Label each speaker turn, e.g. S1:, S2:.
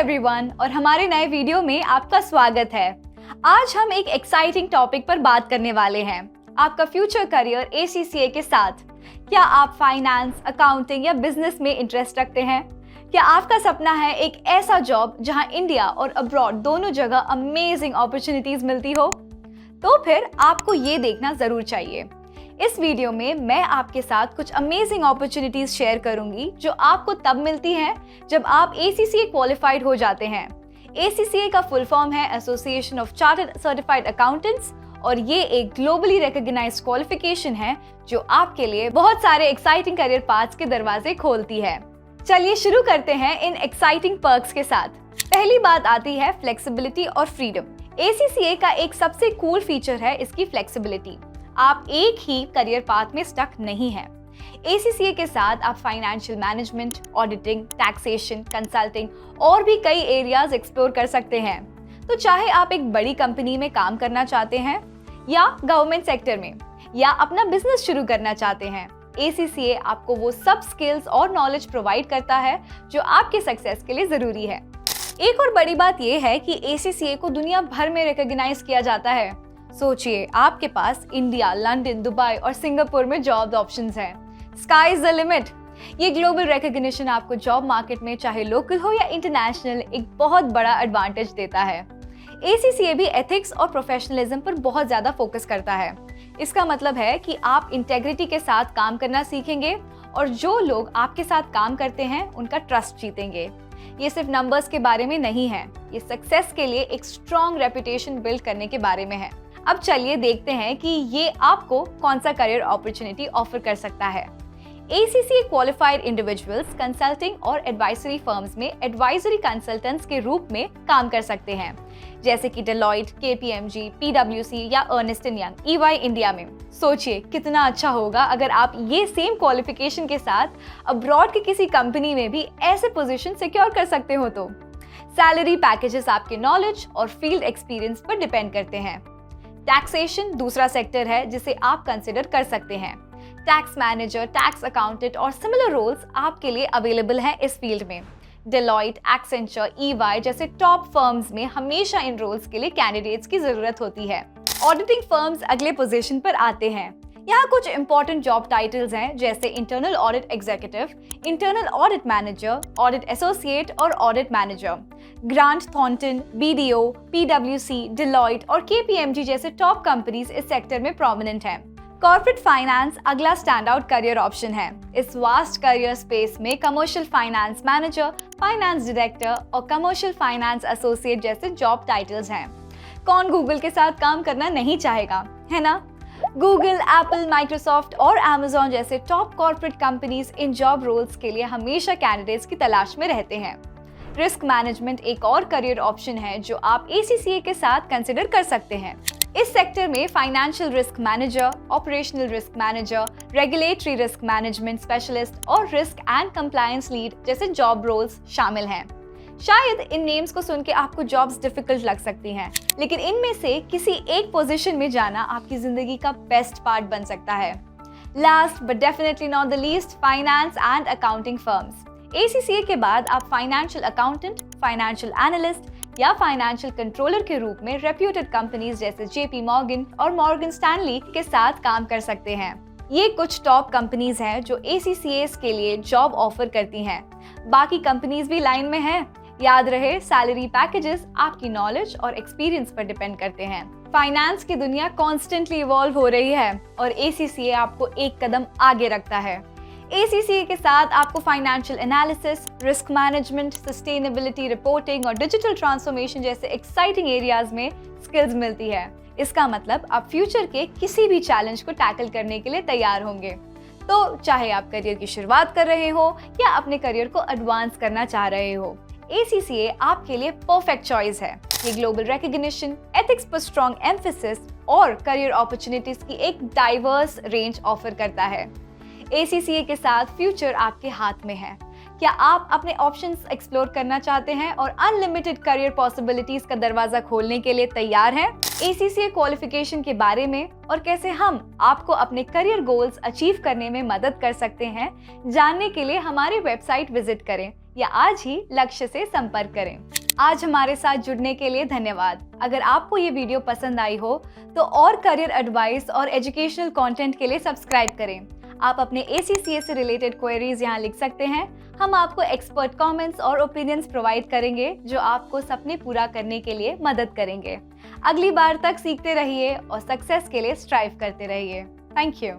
S1: Everyone और हमारे नए वीडियो में आपका स्वागत है। आज हम एक एक्साइटिंग टॉपिक पर बात करने वाले हैं, आपका फ्यूचर करियर ACCA के साथ। क्या आप फाइनेंस, अकाउंटिंग या बिजनेस में इंटरेस्ट रखते हैं? क्या आपका सपना है एक ऐसा जॉब जहां इंडिया और अब्रॉड दोनों जगह अमेजिंग अपॉर्चुनिटीज मिलती हो? तो फिर आपको ये देखना जरूर चाहिए। इस वीडियो में मैं आपके साथ कुछ अमेजिंग अपॉर्चुनिटीज शेयर करूंगी जो आपको तब मिलती हैं जब आप ACCA क्वालिफाइड हो जाते हैं। ACCA का फुल फॉर्म है association of chartered certified accountants और ये एक ग्लोबली रिकॉग्नाइज्ड क्वालिफिकेशन है जो आपके लिए बहुत सारे एक्साइटिंग करियर पाथ्स के दरवाजे खोलती है। चलिए शुरू करते हैं इन एक्साइटिंग पर्क्स के साथ। पहली बात आती है फ्लेक्सिबिलिटी और फ्रीडम। ACCA का एक सबसे कूल फीचर है इसकी फ्लेक्सिबिलिटी। आप एक ही करियर पाथ में स्टक नहीं हैं। ACCA के साथ आप financial management, auditing, taxation, consulting और भी कई एरियाज एक्सप्लोर कर सकते हैं। तो चाहे आप एक बड़ी कंपनी में काम करना चाहते हैं या गवर्नमेंट सेक्टर में या अपना बिजनेस शुरू करना चाहते हैं, ACCA आपको वो सब स्किल्स और नॉलेज प्रोवाइड करता है जो आपके सक्सेस के लिए जरूरी है। एक और बड़ी बात यह है कि ACCA को दुनिया भर में रिकॉग्नाइज किया जाता है। सोचिए, आपके पास इंडिया, लंदन, दुबई और सिंगापुर में जॉब ऑप्शंस हैं। Sky is the limit. ये ग्लोबल रिकॉग्निशन आपको जॉब मार्केट में चाहे लोकल हो या इंटरनेशनल एक बहुत बड़ा एडवांटेज देता है। ACCA भी एथिक्स और प्रोफेशनलिज्म पर बहुत ज्यादा फोकस करता है। इसका मतलब है कि आप इंटेग्रिटी के साथ काम करना सीखेंगे और जो लोग आपके साथ काम करते हैं उनका ट्रस्ट जीतेंगे। ये सिर्फ नंबर्स के बारे में नहीं है, ये सक्सेस के लिए एक स्ट्रॉन्ग रेपुटेशन बिल्ड करने के बारे में है। अब चलिए देखते हैं कि ये आपको कौन सा करियर अपॉर्चुनिटी ऑफर कर सकता है। ACCA क्वालिफाइड इंडिविजुअल्स कंसल्टिंग और एडवाइजरी फर्म्स में एडवाइजरी कंसल्टेंट्स के रूप में काम कर सकते हैं, जैसे कि डेलॉयट, KPMG, PwC या Ernst and Young, EY India में। सोचिए कितना अच्छा होगा अगर आप ये सेम क्वालिफिकेशन के साथ अब्रॉड की किसी कंपनी में भी ऐसे पोजीशन सिक्योर कर सकते हो। तो सैलरी पैकेजेस आपके नॉलेज और फील्ड एक्सपीरियंस पर डिपेंड करते हैं। टैक्सेशन दूसरा सेक्टर है जिसे आप कंसिडर कर सकते हैं। टैक्स मैनेजर, टैक्स अकाउंटेंट और सिमिलर रोल्स आपके लिए अवेलेबल हैं इस फील्ड में। डेलॉयट, एक्सेंचर, EY जैसे टॉप फर्म्स में हमेशा इन रोल्स के लिए कैंडिडेट्स की जरूरत होती है। ऑडिटिंग फर्म्स अगले पोजीशन पर आते हैं। यहाँ कुछ इंपॉर्टेंट जॉब टाइटल्स हैं जैसे internal audit executive, internal audit manager, audit associate और audit manager. Grant Thornton, BDO, PwC, Deloitte और KPMG जैसे टॉप कंपनीज इस सेक्टर में प्रोमिनेंट हैं। कॉर्पोरेट फाइनेंस अगला स्टैंड आउट करियर ऑप्शन है। इस वास्ट करियर स्पेस में commercial finance manager, finance director और कमर्शियल फाइनेंस एसोसिएट जैसे जॉब टाइटल्स हैं। कौन गूगल के साथ काम करना नहीं चाहेगा, है ना? गूगल, एप्पल, माइक्रोसॉफ्ट और Amazon जैसे टॉप कॉर्पोरेट कंपनीज इन जॉब रोल्स के लिए हमेशा कैंडिडेट्स की तलाश में रहते हैं। रिस्क मैनेजमेंट एक और करियर ऑप्शन है जो आप ACCA के साथ कंसिडर कर सकते हैं। इस सेक्टर में financial risk manager, operational risk manager, regulatory risk management specialist और रिस्क एंड कंप्लायंस लीड जैसे जॉब रोल्स शामिल हैं। शायद इन नेम्स को सुन के आपको जॉब्स डिफिकल्ट लग सकती हैं, लेकिन इनमें से किसी एक पोजीशन में जाना आपकी जिंदगी का बेस्ट पार्ट बन सकता है। Last but definitely not the least, finance and accounting firms. ACCA के बाद आप फाइनेंशियल अकाउंटेंट, फाइनेंशियल एनालिस्ट या फाइनेंशियल कंट्रोलर के रूप में रेप्यूटेड कंपनीज जैसे JP Morgan और मॉर्गन स्टैनली के साथ काम कर सकते हैं। ये कुछ टॉप कंपनीज हैं जो ACCAs के लिए जॉब ऑफर करती हैं। बाकी कंपनीज भी लाइन में हैं। याद रहे, सैलरी पैकेजेस आपकी नॉलेज और एक्सपीरियंस पर डिपेंड करते हैं। फाइनेंस की दुनिया कॉन्स्टेंटली इवॉल्व हो रही है और ACCA आपको एक कदम आगे रखता है। ACCA के साथ आपको financial analysis, risk management, sustainability reporting और डिजिटल ट्रांसफॉर्मेशन जैसे एक्साइटिंग एरियाज में स्किल्स मिलती है। इसका मतलब आप फ्यूचर के किसी भी चैलेंज को टैकल करने के लिए तैयार होंगे। तो चाहे आप करियर की शुरुआत कर रहे हो या अपने करियर को एडवांस करना चाह रहे हो, ACCA आपके लिए परफेक्ट चॉइस है। ये ग्लोबल रिकॉग्निशन, एथिक्स पर स्ट्रॉन्ग एम्फेसिस और करियर अपॉर्चुनिटीज की एक डाइवर्स रेंज ऑफर करता है। ACCA के साथ फ्यूचर आपके हाथ में है। क्या आप अपने ऑप्शंस एक्सप्लोर करना चाहते हैं और अनलिमिटेड करियर पॉसिबिलिटीज का दरवाजा खोलने के लिए तैयार हैं? ACCA क्वालिफिकेशन के बारे में और कैसे हम आपको अपने करियर गोल्स अचीव करने में मदद कर सकते हैं, जानने के लिए हमारी वेबसाइट विजिट करें या आज ही लक्ष्य से संपर्क करें। आज हमारे साथ जुड़ने के लिए धन्यवाद। अगर आपको ये वीडियो पसंद आई हो तो और करियर एडवाइस और एजुकेशनल कंटेंट के लिए सब्सक्राइब करें। आप अपने ACCA से रिलेटेड क्वेरीज यहाँ लिख सकते हैं। हम आपको एक्सपर्ट कमेंट्स और ओपिनियंस प्रोवाइड करेंगे जो आपको सपने पूरा करने के लिए मदद करेंगे। अगली बार तक सीखते रहिए और सक्सेस के लिए स्ट्राइव करते रहिए। Thank you.